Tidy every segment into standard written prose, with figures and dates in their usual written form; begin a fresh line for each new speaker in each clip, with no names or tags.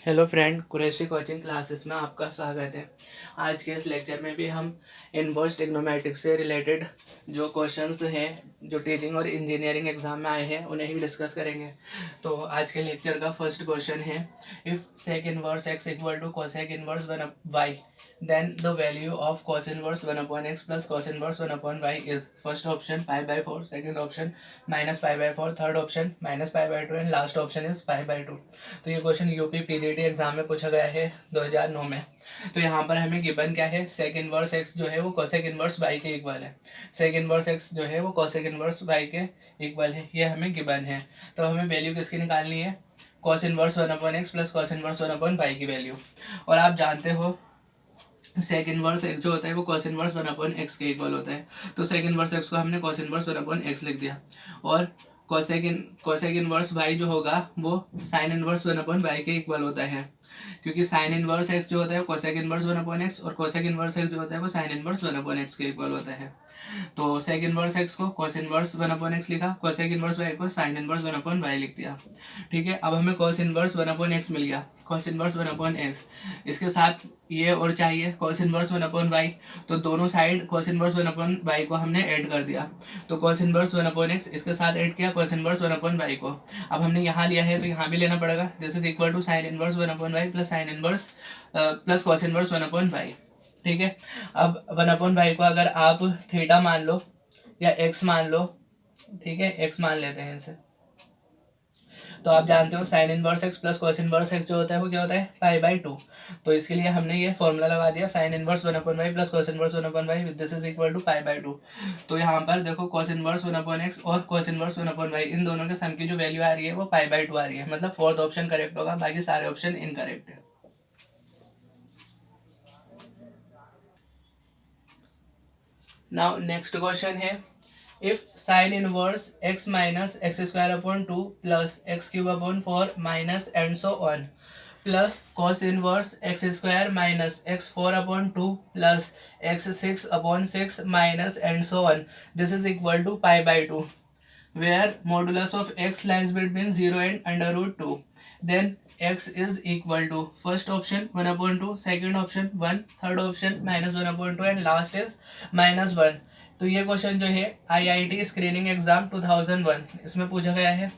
Hello friend, Qureshi coaching classes में आपका स्वागत है। आज के इस लेक्चर में भी हम इनवर्स ट्रिग्नोमेट्रिक्स से रिलेटेड जो क्वेश्चंस हैं जो टीचिंग और इंजीनियरिंग एग्जाम में आए हैं उन्हें ही डिस्कस करेंगे। तो आज के लेक्चर का फर्स्ट क्वेश्चन है, if sec inverse x equal to cosec inverse one y then the value of cos inverse 1 upon x plus cos inverse 1 upon y is first option pi by 4, second option minus pi by 4, third option minus pi by 2 and last option is pi by 2। तो ये question UP PGT exam में पूछा गया है 2009 में। तो यहाँ पर हमें गिवन क्या है, सेक इनवर्स एक्स जो है वो कोसेक इनवर्स वाई के इक्वल है। सेक इनवर्स एक्स जो है वो कोसेक इनवर्स वाई के इक्वल है, ये हमें गिवन है। तो हमें वैल्यू किसकी निकालनी है, cos inverse 1 upon x plus cos inverse 1 upon y की वैल्यू। और आप जानते हो सेक इनवर्स एक्स जो होता है वो कॉस इनवर्स 1 अपॉन एक्स के इक्वल होता है। तो सेक इनवर्स एक्स को हमने कॉस इनवर्स 1 अपॉन एक्स लिख दिया, और कोसेक इनवर्स वाई जो होगा वो साइन इनवर्स 1 अपॉन वाई के इक्वल होता है, क्योंकि साइन इनवर्स एक्स जो होता है कोसेक इनवर्स 1 अपॉन एक्स और कोसेक इनवर्स एक्स जो होता है वो साइन इनवर्स 1 अपॉन एक्स के इक्वल होता है। तो सेक इनवर्स एक्स को कॉस इनवर्स 1 अपॉन एक्स लिखा, कोसेक इनवर्स वाई को साइन इनवर्स 1 अपॉन वाई लिख दिया। ठीक है, अब हमें कॉस इनवर्स 1 अपॉन एक्स मिल गया, कॉस इनवर्स 1 अपॉन एक्स, इसके साथ ये और चाहिए कॉस इनवर्स 1 अपॉन वाई। तो दोनों side cos inverse 1 upon y को हमने ऐड कर दिया। तो कॉस इनवर्स 1 अपॉन एक्स इसके साथ ऐड किया कॉस इनवर्स 1 अपॉन वाई को। अब हमने यहाँ लिया है तो यहाँ भी लेना पड़ेगा, this is equal to sine inverse 1 upon y plus sine inverse plus cos inverse 1 upon y. ठीक है, अब 1 अपॉन वाई को अगर आप थीटा मान लो या एक्स मान लो, ठीक है एक्स मान लेते हैं इसे, तो आप जानते हो sine inverse X plus cos inverse x जो होता है वो क्या होता है, पाई बाई 2। तो इसके लिए हमने ये फॉर्मूला लगा दिया, sine inverse 1 upon y plus cos inverse 1 upon y, this is equal to pi by 2। तो यहाँ पर देखो कॉस इनवर्स 1 अपॉन एक्स और कॉस इनवर्स 1 अपॉन वाई इन दोनों के सम की जो वैल्यू आ रही है वो पाई बाई 2 आ रही है, मतलब फोर्थ ऑप्शन करेक्ट होगा, बाकी सारे ऑप्शन इनकरेक्ट है। नाउ नेक्स्ट क्वेश्चन है, if sin inverse x minus x square upon 2 plus x cube upon 4 minus and so on plus cos inverse x square minus x 4 upon 2 plus x 6 upon 6 minus and so on, this is equal to pi by 2, where modulus of x lies between 0 and under root 2, then x is equal to first option 1 upon 2, second option 1, third option minus 1 upon 2 and last is minus 1। तो ये question जो है IIT screening exam 2001 इसमें पूछा गया है।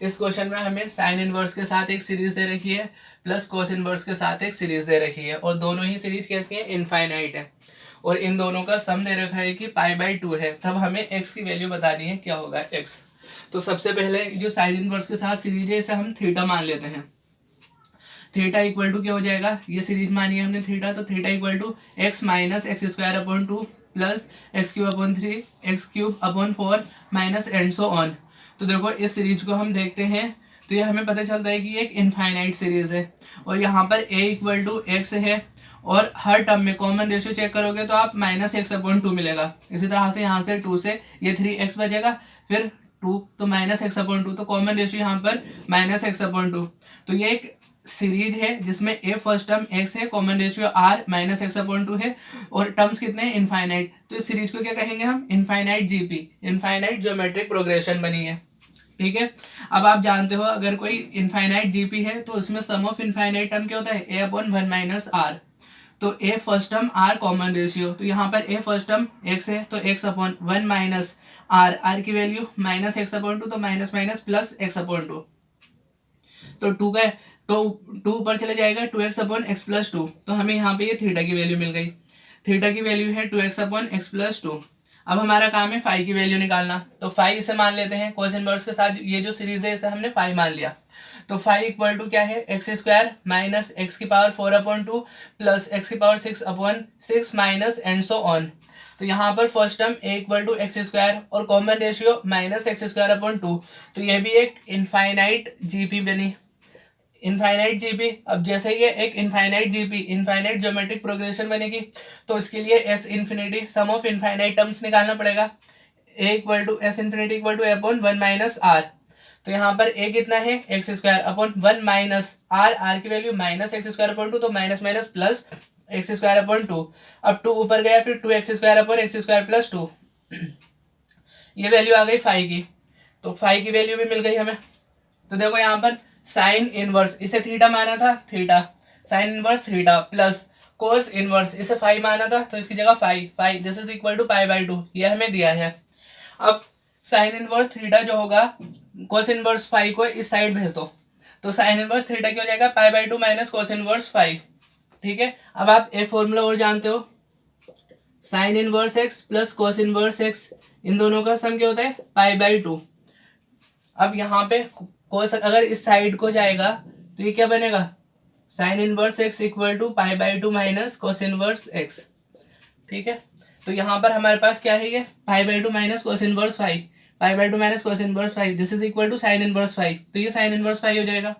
इस question में हमें साइन इनवर्स के साथ एक सीरीज दे रखी है प्लस कॉस इनवर्स के साथ एक सीरीज दे रखी है, और दोनों ही सीरीज कैसी है, इनफाइनाइट है, और इन दोनों का सम दे रखा है कि पाई बाई 2 है। तब हमें x की वैल्यू बतानी है, क्या होगा x। तो सबसे पहले जो साइन इनवर्स के साथ सीरीज है इसे हम थीटा मान लेते हैं। थीटा इक्वल टू क्या हो जाएगा, ये सीरीज मानी है हमने थीटा, तो theta equal to x minus x square upon 2 plus x cube upon 3 x cube upon 4 minus and so on. तो देखो इस सीरीज को हम देखते हैं तो ये हमें पता चलता है कि ये एक इनफाइनाइट सीरीज है, और यहाँ पर a इक्वल टू एक्स है, और हर टर्म में कॉमन रेशियो चेक करोगे तो आप माइनस एक्स अपॉन 2 मिलेगा। इसी तरह से यहाँ से 2 से ये 3x बचेगा, फिर 2 तो माइनस एक्स अपॉन 2, तो कॉमन रेशियो यहाँ पर माइनस एक्स अपॉन 2। तो ये एक सीरीज है जिसमें a फर्स्ट टर्म x है, common ratio r minus x upon 2 है, और टर्म्स कितने हैं, इनफाइनाइट। तो इस सीरीज को क्या कहेंगे हम, infinite GP, infinite geometric progression बनी है। ठीक है, अब आप जानते हो अगर कोई इनफाइनाइट जीपी है तो उसमें सम ऑफ इनफाइनाइट टर्म क्या होता है, a अपॉन 1 माइनस r। तो a first term r common ratio, तो यहाँ पर a फर्स्ट टर्म x है तो x अपॉन 1 माइनस r की वैल्यू माइनस एक्स अपॉन 2, तो minus minus plus x upon 2। तो 2 का तो 2 ऊपर चले जाएगा 2x अपॉन एक्स प्लस 2, तो हमें यहाँ पे ये थीटा की वैल्यू मिल गई। थीटा की वैल्यू है 2x अपॉन एक्स प्लस 2। अब हमारा काम है फाई की वैल्यू निकालना, तो फाई इसे मान लेते हैं, कोस इनवर्स के साथ ये जो सीरीज है इसे हमने फाई मान लिया। तो फाई इक्वल टू क्या है, एक्स स्क्वायर माइनस एक्स की पावर 4 अपॉन 2 प्लस एक्स की power 6 upon 6 minus and so on. तो यहाँ पर first term a equal to X square और common ratio minus x square upon 2, तो ये भी एक इनफाइनाइट जीपी बनी, इनफाइनाइट जीपी। अब जैसे ये एक infinite GP, infinite geometric progression बनेगी, तो इसके लिए S infinity sum of infinite terms निकालना पड़ेगा, a equal to S infinity equal to upon 1 minus R. तो यहाँ पर a कितना है, X square upon 1 minus R, R की value minus x square upon 2, तो minus minus plus X square upon 2। अब 2 ऊपर गया, फिर 2 X square upon X square plus 2, ये वैल्यू आ गई फाई की, तो फाई की वैल्यू भी मिल गई हमें। तो देखो यहाँ पर साइन इनवर्स, इसे थीटा माना था, theta sine inverse theta plus cos inverse, इसे फाइव माना था तो इसकी जगह five, five this is equal to pi by two, ये हमें दिया है। अब साइन इनवर्स थीटा जो होगा कोस इनवर्स फाइव को इस साइड भेज दो, तो साइन इनवर्स थीटा क्या हो जाएगा, pi by two minus cos inverse five. ठीक है, अब आप एक फॉर्मूला और जानते हो, sine inverse X plus cos inverse X, इन दोनों का सम क्या होता है, पाई बाई टू। अब यहाँ पे कोस अगर इस साइड को जाएगा तो ये क्या बनेगा, sine inverse x equal to pi by two minus cos inverse x. ठीक है, तो यहाँ पर हमारे पास क्या है, ये pi by two minus cos inverse five, pi by two minus cos inverse five, this is equal to sine inverse five, तो ये साइन इनवर्स फाइव हो जाएगा।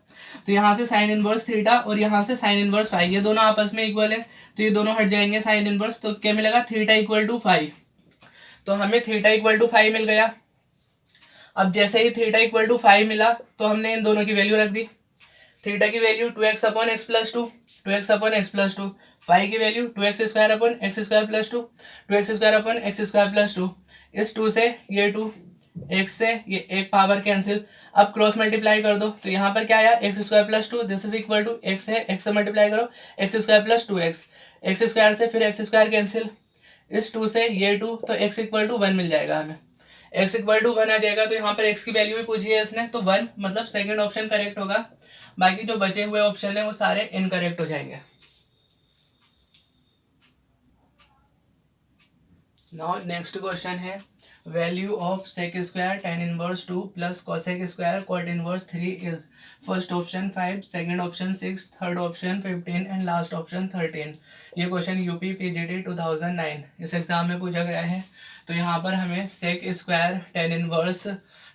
तो यहाँ से साइन इनवर्स थीटा और यहाँ से साइन इनवर्स फाइव, ये दोनों आपस में इक्वल है, तो ये दोनों हट जाएंगे साइन इनवर्स, तो क्या मिलेगा, थीटा इक्वल टू फाइव। तो हमें थीटा इक्वल टू फाइव मिल गया। अब जैसे ही थीटा इक्वल टू फाइव मिला तो हमने इन दोनों की वैल्यू रख दी, थीटा की value two X upon x plus two, two X upon x plus two, five की value two X square upon X square plus two, two X square upon X square plus two, इस two से ये two, X से ये एक power cancel, अब cross multiply कर दो, तो यहाँ पर क्या आया, x square plus two, this is equal to x है, एक्स से मल्टीप्लाई करो, x square plus two x, x square से फिर एक्स स्क्वायर कैंसिल, इस टू से ये टू, तो एक्स इक्वल टू वन मिल जाएगा हमें, एक्स इक्वल टू वन आ जाएगा। तो यहाँ पर एक्स की वैल्यू भी पूछी है इसने, तो वन मतलब सेकंड ऑप्शन करेक्ट होगा, बाकी जो बचे हुए ऑप्शन है वो सारे इनकरेक्ट हो जाएंगे। नाउ नेक्स्ट क्वेश्चन है, value of sec square tan inverse two plus cosec square cot inverse three is, first option 5, second option 6, third option 15 and last option 13। ये क्वेश्चन यूपी पीजीटी 2009 इस exam में पूछा गया है। तो यहाँ पर हमें sec square tan inverse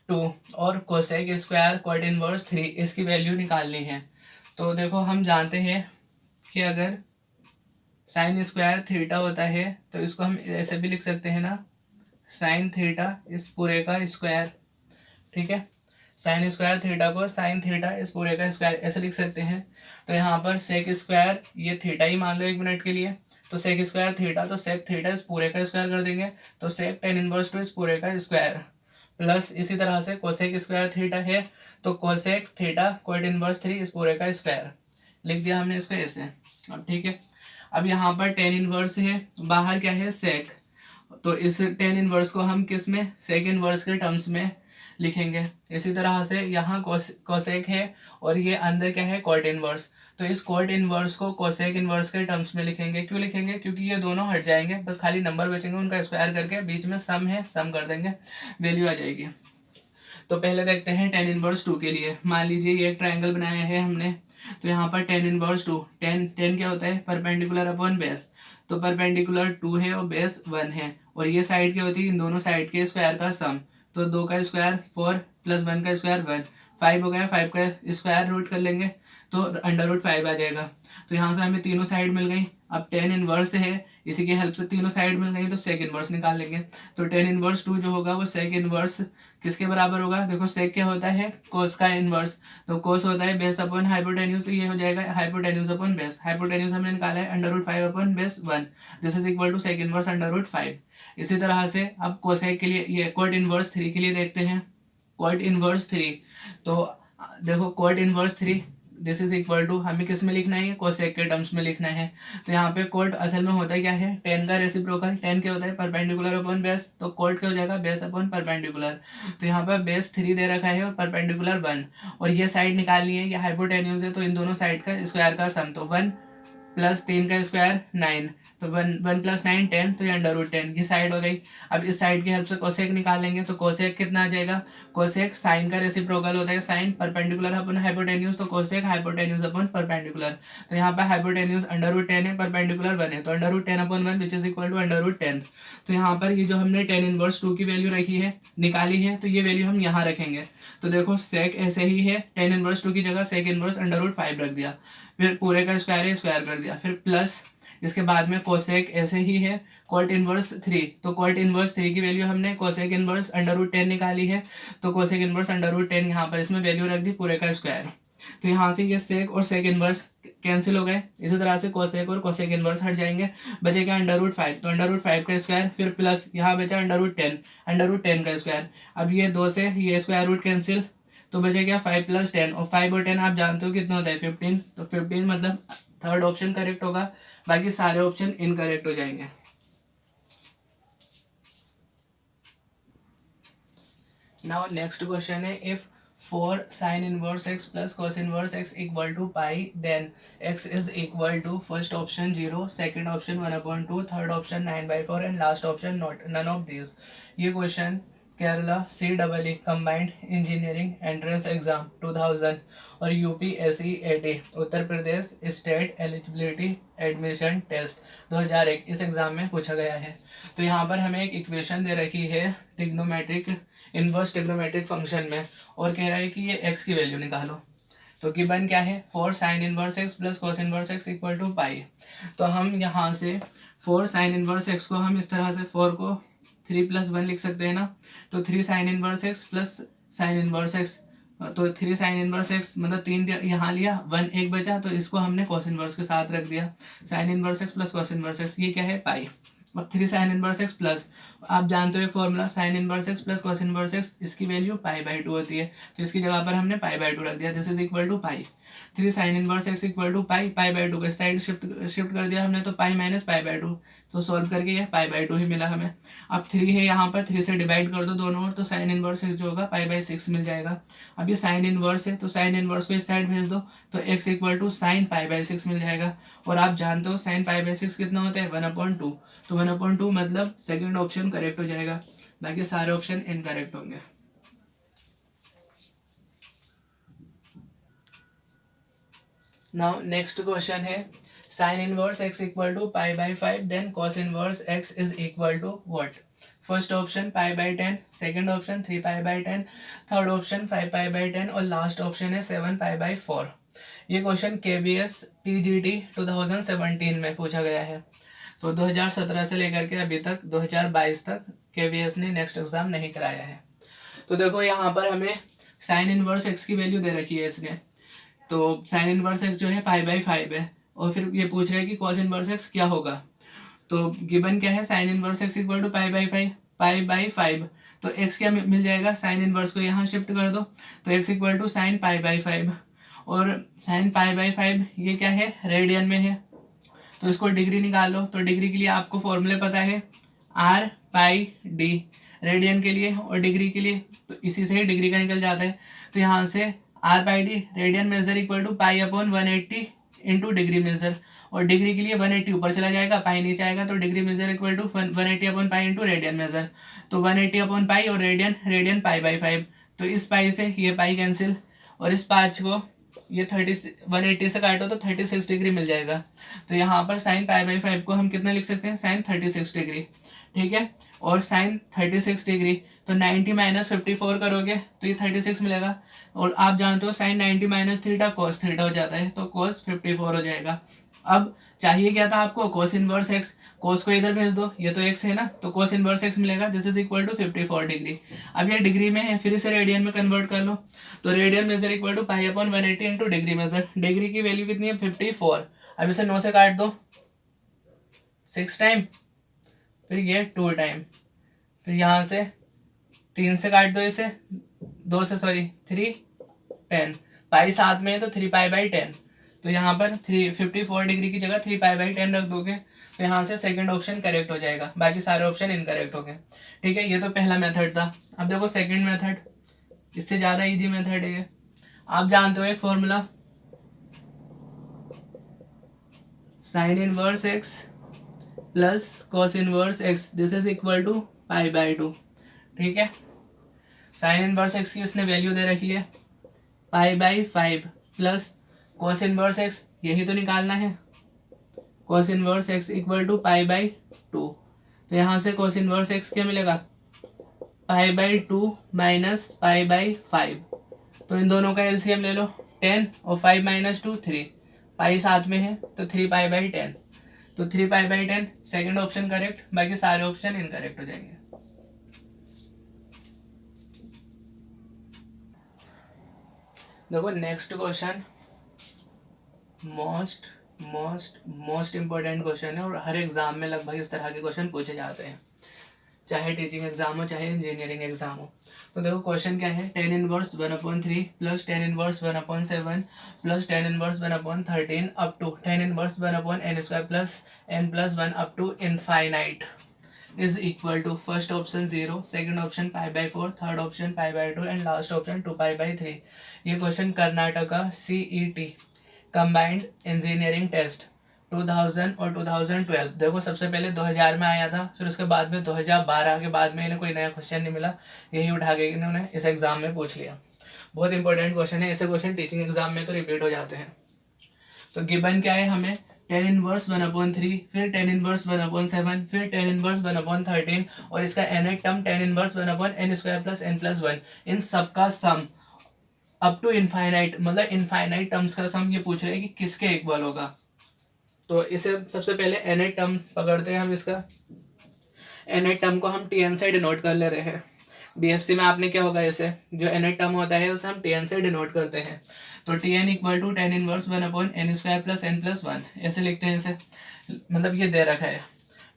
two और cosec square cot inverse three, इसकी वैल्यू निकालनी है। तो देखो हम जानते हैं कि अगर साइन स्क्वायर थीटा होता है तो इसको हम ऐसे भी लिख सकते हैं ना, साइन थीटा इस पूरे का स्क्वायर। ठीक है, साइन स्क्वायर थीटा को साइन थीटा इस पूरे का स्क्वायर ऐसे लिख सकते हैं। तो यहाँ पर सेक स्क्वायर ये थीटा ही मान लो एक मिनट के लिए, तो सेक स्क्वायर थीटा, तो सेक थीटा इस पूरे का स्क्वायर कर देंगे, तो सेक टेन इनवर्स टू इस पूरे का स्क्वायर, प्लस इसी तरह से कोसेक स्क्वायर थीटा है तो cosec theta coat inverse three इस पूरे का स्क्वायर, लिख दिया हमने इसको ऐसे। अब ठीक है, अब यहाँ पर टेन इनवर्स है, बाहर क्या है सेक, तो इस टेन इनवर्स को हम किस में, सेक इनवर्स के टर्म्स में लिखेंगे। इसी तरह से यहाँ कोसेक है और ये अंदर क्या है कॉट इनवर्स, तो इस कॉट इनवर्स को कोसेक इनवर्स के टर्म्स में लिखेंगे। क्यों लिखेंगे, क्योंकि ये दोनों हट जाएंगे, बस खाली नंबर बचेंगे, उनका स्क्वायर करके बीच में सम है, सम कर देंगे, वैल्यू आ जाएगी। तो पहले देखते हैं टेन इनवर्स टू के लिए। मान लीजिए ये एक ट्राइंगल बनाया है हमने, तो यहाँ पर ten inverse to, ten ten क्या होता है, परपेंडिकुलर अपॉन बेस, तो परपेंडिकुलर टू है और बेस वन है, और ये साइड क्या होती है, इन दोनों साइड के स्क्वायर का सम, तो दो का स्क्वायर फोर प्लस वन का स्क्वायर वन, फाइव हो गया, फाइव का स्क्वायर रूट कर लेंगे तो अंडर रूट फाइव आ जाएगा। तो यहाँ से हमें तीनों साइड मिल गई। अब टेन इनवर्स है, इसी की हेल्प से तीनों साइड मिल गई, तो सेक इनवर्स निकाल लेंगे। तो टेन इनवर्स टू जो होगा वो सेक इनवर्स किसके बराबर होगा, देखो सेक क्या होता है, कोस का इनवर्स, तो कोस होता है बेस अपॉन हाइपोटेन्यूज, तो ये हो जाएगा हाइपोटेन्यूज अपॉन बेस, हाइपोटेन्यूज हमने निकाला है under root five upon base one, this is equal to sec inverse under root five. इसी तरह से अब कोसेक के लिए, ये कोट इनवर्स थ्री के लिए देखते हैं, कोट इनवर्स थ्री, तो देखो cot inverse three this is equal to, हमें किस में लिखना है, कोसेक के टर्म्स में लिखना है। तो यहाँ पे कोट असल में होता है क्या है, टेन का रेसिप्रोकल, टेन क्या होता है परपेंडिकुलर अपॉन बेस, तो कोट क्या हो जाएगा बेस अपॉन परपेंडिकुलर। तो यहाँ पर बेस थ्री दे रखा है और परपेंडिकुलर वन, और ये साइड निकालनी है, ये हाइपोटेन्यूज है, तो इन दोनों साइड का स्क्वायर का सम, तो वन प्लस तीन का स्क्वायर नाइन, तो one one plus nine ten, तो ये अंडर रूट टेन, ये साइड हो गई। अब इस साइड की हेल्प से कोसेक निकालेंगे, तो कोसेक कितना आ जाएगा, कोसेक साइन का रेसिप्रोकल होता है, साइन परपेंडिकुलर अपन हाइपोटेन्यूज, तो कोसेक हाइपोटेन्यूज अपन परपेंडिकुलर, तो यहाँ पे हाइपोटेन्यूज अंडर रूट टेन है, परपेंडिकुलर वन है, तो under root ten upon one which is equal to under root ten. तो यहाँ पर ये जो हमने टेन इनवर्स टू की वैल्यू रखी है, निकाली है, तो ये वैल्यू हम यहाँ रखेंगे। तो देखो सेक ऐसे ही है, टेन इनवर्स टू की जगह sec inverse under root five रख दिया, फिर पूरे का स्क्वायर है, स्क्वायर कर दिया, फिर प्लस इसके बाद में कोसेक ऐसे ही है, कोट इनवर्स थ्री, तो कोट इनवर्स थ्री की वैल्यू हमने cosec inverse under root ten निकाली है, तो cosec inverse under root ten यहाँ पर इसमें वैल्यू रख दी पूरे का स्क्वायर। तो यहाँ से ये सेक और सेक इनवर्स कैंसिल हो गए, इसी तरह से कोसेक और कोसेक इनवर्स हट जाएंगे, बचेगा अंडर रूट फाइव, तो अंडर रूट फाइव का स्क्वायर, फिर प्लस यहाँ बचा अंडर रूट टेन का स्क्वायर। अब ये दो से ये स्क्वायर रूट कैंसिल, तो बचे क्या 5 + 10, और 5 और 10 आप जानते हो कितना होता है 15, तो 15 मतलब थर्ड ऑप्शन करेक्ट होगा, बाकी सारे ऑप्शन इनकरेक्ट हो जाएंगे। नाउ नेक्स्ट क्वेश्चन है, if for sin inverse x plus cos inverse x equal to pi, then x is equal to first option 0, second option 1/2, third option 9/4 and last option not none of these। ये question Kerala CEE combined engineering entrance exam 2000 और UPSC-AT Uttar Pradesh state eligibility admission test 2001 इस exam में पूछा गया है। तो यहाँ पर हमें एक इक्वेशन दे रखी है ट्रिग्नोमेट्रिक इनवर्स ट्रिग्नोमेट्रिक फंक्शन में, और कह रहा है कि ये x की वैल्यू निकालो। तो गिवन क्या है, four sine inverse x plus cos inverse x equal to pi. तो हम यहाँ से फॉर साइन इनवर्स x को हम इस तरह से 4 को 3 + 1 लिख सकते हैं ना, तो 3 sine inverse x plus sine inverse x, तो 3 साइन इनवर्स x मतलब 3 यहाँ लिया, 1 एक बचा, तो इसको हमने कॉस इनवर्स के साथ रख दिया। Sine inverse x plus cos inverse x, ये क्या है पाई। अब 3 साइन इनवर्स x प्लस, आप जानते हो एक formula sine inverse x plus cos inverse x, इसकी वैल्यू π/2 होती है, तो इसकी जगह पर हमने π/2 रख दिया। This is equal to pi. 3 sine inverse x equal to pi, π/2 के साइड शिफ्ट कर दिया हमने, तो पाई माइनस π/2, तो सॉल्व करके ये π/2 ही मिला हमें। अब 3 है यहाँ पर, 3 से डिवाइड कर दो दोनों ओर, तो साइन इनवर्स x जो होगा π/6 मिल जाएगा। अब ये साइन इनवर्स है, तो साइन इनवर्स को इस साइड भेज दो, तो x इक्वल टू साइन π/6 मिल जाएगा। और आप जानते हो साइन π/6 कितना होता है 1/2, तो 1/2 मतलब सेकंड ऑप्शन करेक्ट हो जाएगा, बाकी सारे ऑप्शन इनकरेक्ट होंगे। नाउ नेक्स्ट क्वेश्चन है, sine inverse x equal to π/5, then cos inverse x is equal to what. First option π/10, second option 3π/10, third option 5π/10 और लास्ट ऑप्शन है 7π/4। ये क्वेश्चन KBS TGT 2017 में पूछा गया है। तो 2017 से लेकर के अभी तक 2022 तक KBS ने नेक्स्ट एग्जाम नहीं कराया है। तो देखो यहाँ पर हमें साइन इनवर्स x की वैल्यू दे रखी है इसने, तो साइन इनवर्स x जो है π/5 है, और फिर ये पूछ रहे हैं कि कॉस इनवर्स x क्या होगा। तो गिवन क्या है, sine inverse x equal to π/5, तो x क्या मिल जाएगा, साइन इनवर्स को यहाँ शिफ्ट कर दो, तो x इक्वल टू साइन π/5, और साइन π/5 ये क्या है रेडियन में है, तो इसको डिग्री निकालो। तो डिग्री के लिए आपको फॉर्मूले पता है R/D रेडियन के लिए और डिग्री के लिए, तो इसी से ही डिग्री का निकल जाता है। तो यहाँ से R/D radian measure equal to π/180 into degree measure, और डिग्री के लिए 180 ऊपर चला जाएगा, पाई नीचे आएगा, तो degree measure equal to 180/π into radian measure, तो 180/π और रेडियन π/5, तो इस पाई से ये पाई कैंसिल, और इस 5 को ये 180 से काटो तो 36 डिग्री मिल जाएगा। तो यहाँ पर साइन π/5 को हम कितना लिख सकते हैं, साइन 36 डिग्री, ठीक है। और साइन 36 डिग्री, तो 90 - 54 करोगे तो ये 36 मिलेगा, और आप जानते हो साइन 90 - थीटा कॉस थीटा हो जाता है, तो कॉस 54 हो जाएगा। अब चाहिए क्या था आपको, कॉस इनवर्स x, कॉस को इधर भेज दो, ये तो x है ना, तो कॉस इनवर्स x मिलेगा, this is equal to 54 degree. अब ये डिग्री में है, फिर इसे रेडियन में कन्वर्ट कर लो, तो radian measure equal to π/180 into degree measure, degree की वैल्यू कितनी है 54। अब इसे 9 से काट दो 6 टाइम, फिर ये 2 टाइम, फिर यहाँ से 3 से काट दो इसे 2 से, सॉरी 3 10, पाई साथ में है तो 3π/10, तो यहाँ पर 54 डिग्री की जगह 3π/10 रख दोगे, तो यहाँ से सेकंड ऑप्शन करेक्ट हो जाएगा, बाकी सारे ऑप्शन इनकरेक्ट हो गए, ठीक है। ये तो पहला मेथड था। अब देखो सेकंड मेथड, इससे ज़्यादा इजी मेथड है ये। आप जानते हो एक formula, sine inverse x plus cos inverse x, this is equal to π/2, ठीक है। साइन इनवर्स x की इसने वैल्यू दे रखी है π/5 प्लस कॉस इनवर्स x, यही तो निकालना है, cos inverse x equal to π/2, तो यहाँ से कॉस इनवर्स x क्या मिलेगा π/2 माइनस π/5, तो इन दोनों का एलसीएम ले लो 10 और 5 - 2 3, पाई साथ में है तो 3π/10, तो 3π/10 सेकंड ऑप्शन करेक्ट, बाकी सारे ऑप्शन इनकरेक्ट हो जाएंगे। देखो next question most important question है, और हर एग्जाम में लगभग इस तरह के क्वेश्चन पूछे जाते हैं। चाहे टीचिंग एग्जाम हो चाहे इंजीनियरिंग एग्जाम हो। तो देखो क्वेश्चन क्या है, tan inverse 1/3 plus tan inverse 1/7 plus tan inverse 1/13 up to tan inverse 1/n² plus n+1 up to infinite is equal to first option 0, second option π/4, third option π/2 and last option 2π/3। ये question Karnataka CET combined engineering test 2000 और 2012, देखो सबसे पहले 2000 में आया था, फिर उसके बाद में 2012 के बाद में इन्हें कोई नया क्वेश्चन नहीं मिला, यही उठा के इन्होंने इस एग्जाम में पूछ लिया। बहुत इंपॉर्टेंट क्वेश्चन है, ऐसे क्वेश्चन टीचिंग एग्जाम में तो रिपीट हो जाते हैं। तो गिवन क्या है हमें, टेन इनवर्स 1/3, फिर टेन इनवर्स 1/7, फिर टेन इनवर्स 1/13 और इसका nth term ten inverse 1/n² plus n+1, इन सबका सम अप टू इनफाइनाइट, मतलब इनफाइनाइट टर्म्स का सम ये पूछ रहे हैं कि किसके इक्वल होगा। तो इसे सबसे पहले nth टर्म पकड़ते हैं हम, इसका nth टर्म को हम tn से डिनोट कर ले रहे हैं। बीएससी में आपने क्या होगा, ऐसे जो nth टर्म होता है उसे हम tn से डिनोट करते हैं। तो tn equal to tan inverse 1/n² plus n+1 ऐसे लिखते हैं इसे, मतलब ये दे रखा है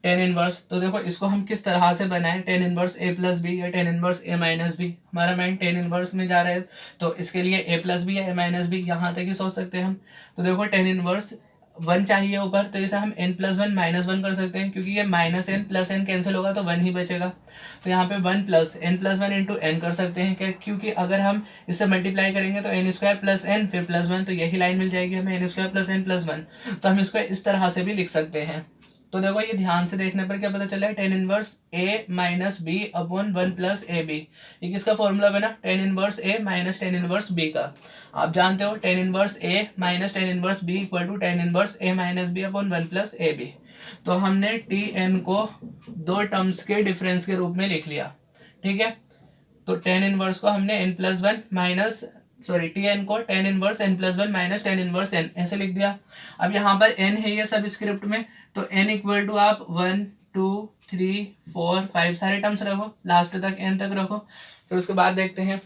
टेन इनवर्स। तो देखो इसको हम किस तरह से बनाएं, टेन इनवर्स a+b या टेन इनवर्स a-b, हमारा माइंड टेन इनवर्स में जा रहा है तो इसके लिए a+b या a-b यहाँ तक ही सोच सकते हैं हम। तो देखो टेन इनवर्स 1 चाहिए ऊपर, तो इसे हम n+1 -1 कर सकते हैं, क्योंकि ये -n प्लस n कैंसिल होगा तो 1 ही बचेगा। तो यहाँ पे 1 + n+1 इंटू n कर सकते हैं, क्योंकि अगर हम इससे मल्टीप्लाई करेंगे तो n² प्लस n फिर +1, तो यही लाइन मिल जाएगी हमें n² प्लस n+1। तो हम इसको इस तरह से भी लिख सकते हैं। तो देखो ये ध्यान से देखने पर क्या पता चला है, tan inverse a - b upon 1 + ab, ये किसका फॉर्मूला बना, tan inverse a minus tan inverse b का। आप जानते हो tan inverse a minus tan inverse b equal to tan inverse a - b upon 1 + ab। तो हमने tn को दो टर्म्स के डिफरेंस के रूप में लिख लिया, ठीक है। तो टेन इनवर्स को हमने n+1 माइनस tn को ten inverse n+1 minus tan inverse n ऐसे लिख दिया। अब यहाँ पर n है ये सब स्क्रिप्ट में, तो n इक्वल टू आप 1 2 3 4 5 सारे टर्म्स रखो, लास्ट तक n तक रखो। फिर उसके बाद देखते हैं,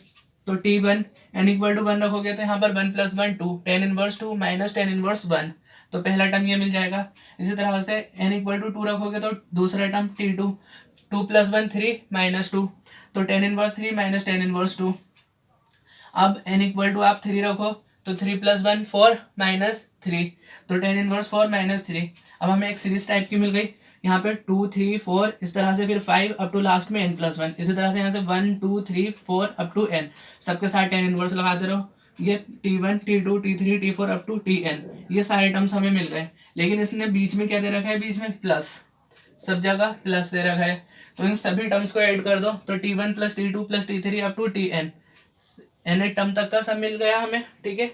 तो t1 n इक्वल टू 1 रखोगे तो यहाँ पर 1 + 1 2, tan inverse 2 minus tan inverse 1, तो पहला टर्म ये मिल जाएगा। इसी तरह से n इक्वल टू 2 रखोगे तो दूसरा टर्म t2, 2 + 1 3 -2, तो tan inverse 3 minus tan inverse 2। अब n इक्वल टू आप 3 रखो तो 3 + 1 4 -3, तो टेन इनवर्स 4 -3। अब हमें एक सीरीज टाइप की मिल गई, यहाँ पे 2 3 4 इस तरह से, फिर 5 अप टू लास्ट में n+1, इसी तरह से यहाँ से 1 2 3 4 अप टू n, सबके साथ टेन इनवर्स लगाते रहो। ये t1 t2 t3 t4 up to tn, ये सारे टर्म्स हमें मिल गए। लेकिन इसने बीच में क्या दे रखा है, बीच में प्लस, सब जगह प्लस दे रखा है, तो इन सभी टर्म्स को ऐड कर दो, तो t1 + t2 + t3 up to tn, nth term तक का सब मिल गया हमें, ठीक है।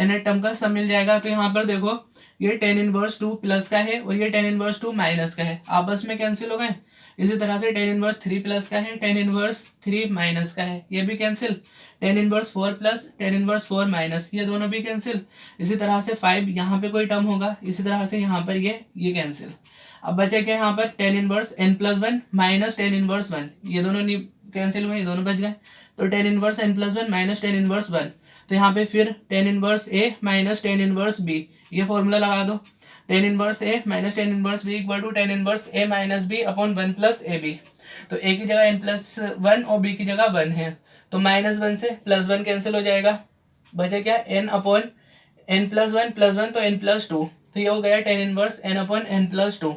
nth टर्म का सब मिल जाएगा। तो यहाँ पर देखो ये टेन इनवर्स 2 प्लस का है और ये टेन इनवर्स 2 माइनस का है, आपस में कैंसिल हो गए। इसी तरह से टेन इनवर्स 3 प्लस का है, टेन इनवर्स 3 माइनस का है, ये भी cancel. Tan inverse 4 plus tan inverse 4 minus, ये दोनों भी कैंसिल। इसी तरह से 5 यहाँ पे कोई टर्म होगा, इसी तरह से यहाँ पर ये कैंसिल। अब बचे क्या यहाँ पर, ten inverse n+1 minus tan inverse 1, ये दोनों कैंसिल हुए, ये दोनों बच गए। तो tan inverse n+1 minus tan inverse 1, तो यहाँ पे फिर tan inverse a minus tan inverse b, ये फॉर्मूला लगा दो, tan inverse a minus tan inverse b equal to tan inverse a minus b upon 1 + ab। तो a की जगह n+1 और b की जगह 1 है, तो -1 से +1 कैंसिल हो जाएगा, बचे क्या n अपॉन n+1 + 1 तो n+2, तो ये हो गया ten inverse n upon n+2।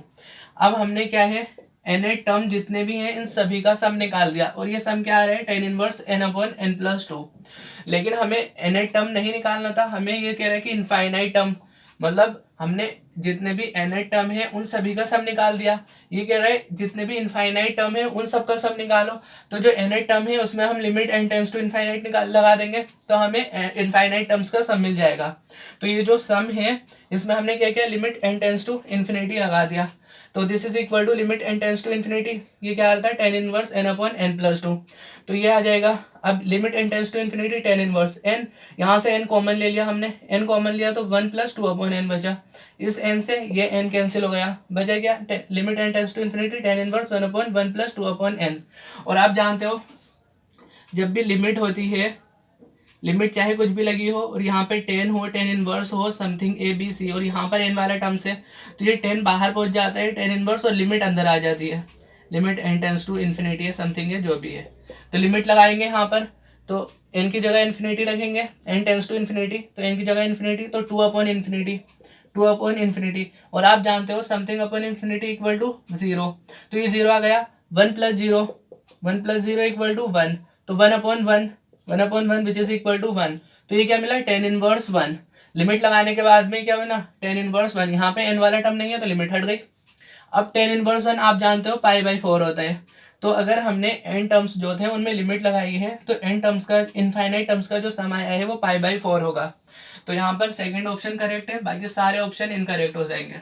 अब हमने क्या है, nth टर्म जितने भी हैं इन सभी का सम निकाल दिया, और ये सम क्या आ रहा है, tan inverse n upon n+2। लेकिन हमें nth टर्म नहीं निकालना था, हमें ये कह रहा है कि इनफाइनाइट टर्म, मतलब हमने जितने भी nth टर्म है उन सभी का सम निकाल दिया। ये कह रहा है जितने भी इनफाइनाइट टर्म है उन सब का सम निकालो, तो जो nth टर्म है उसमें हम limit n tends to infinite लगा देंगे, तो हमें इनफाइनाइट टर्म्स का सम मिल जाएगा। तो ये जो सम है इसमें हमने क्या किया, limit n tends to infinity लगा दिया, तो this is equal to limit n tends to infinity, ये क्या आता है, tan inverse n upon n+2, तो ये आ जाएगा। अब limit n tends to infinity tan inverse n, यहाँ से n कॉमन ले लिया हमने, n कॉमन लिया तो 1 + 2 अपॉन n बचा, इस n से ये n कैंसिल हो गया, बचा क्या, limit n tends to infinity tan inverse 1 upon 1 + 2 upon n। और आप जानते हो जब भी लिमिट होती है, लिमिट चाहे कुछ भी लगी हो और यहाँ पे 10 हो, टेन इनवर्स हो समथिंग a b c और यहाँ पर n वाला टर्म्स है, तो ये 10 बाहर पहुंच जाता है टेन इनवर्स और लिमिट अंदर आ जाती है, limit n tends to infinity है, समथिंग है, जो भी है। तो लिमिट लगाएंगे यहाँ पर, तो n की जगह इन्फिनिटी रखेंगे, n टेंस टू इन्फिनिटी, तो n की जगह इन्फिनिटी, तो 2 अपॉन इन्फिनिटी, 2 अपॉन इन्फिनिटी। और आप जानते हो something upon infinity equal to 0, तो ये 0 आ गया। 1 प्लस 0, 1 प्लस 0 इक्वल टू 1, तो 1 upon 1, 1 upon 1 which is equal to 1। तो ये क्या मिला, tan इनवर्स 1। लिमिट लगाने के बाद में क्या बना, tan इनवर्स 1। यहाँ पे n वाला टर्म नहीं है तो लिमिट हट गई। अब tan इनवर्स 1 आप जानते हो π/4 होता है, तो अगर हमने n टर्म्स जो थे उनमें लिमिट लगाई है तो n टर्म्स का, इनफाइनाइट टर्म्स का जो सम आया है वो π/4 होगा। तो यहाँ पर सेकंड ऑप्शन करेक्ट है, बाकी सारे ऑप्शन इनकरेक्ट हो जाएंगे।